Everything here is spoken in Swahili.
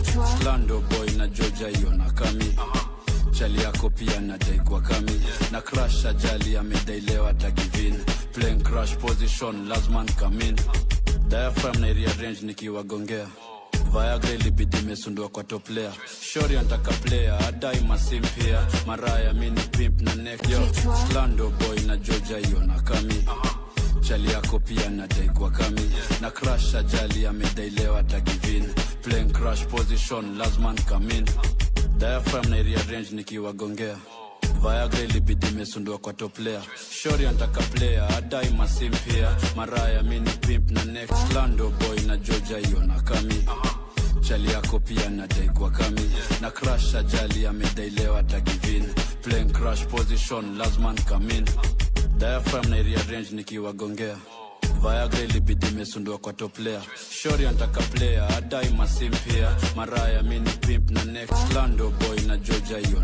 Slando boy na Georgia yona kami. Chali yako pia nadai kwa kami. Na crash ajali amedailewa tagivin. Playing crash position lazima nkamin. Diaphragm na rearrange nikiwagongea. Viagra ilibidi mesundua kwa top player. Shori antaka player, adai masimpia. Maraya mini pimp na neck yo. Slando boy na Georgia yona kami. Chali yako pia nadai kwa kami. Na crash ajali amedailewa tagivin. Playing crash position lazima nkamin. Diaphragm na rearrange nikiwagongea. Viagra ilibidi mesundua kwa top player. Shori antaka player, adai masimpia. Maraya mini pimp na neck. Slando boy na Georgia yona kami. Chali yako pia nadai kwa kami. Na crash ajali amedailewa tagivin. Playing crash position lazima nkamin. Diaphragm na rearrange nikiwagongea. Viagra ilibidi mesundua kwa top player. Shori antaka player, adai masimpia. Maraya mini pimp na neck. Slando boy na Georgia yona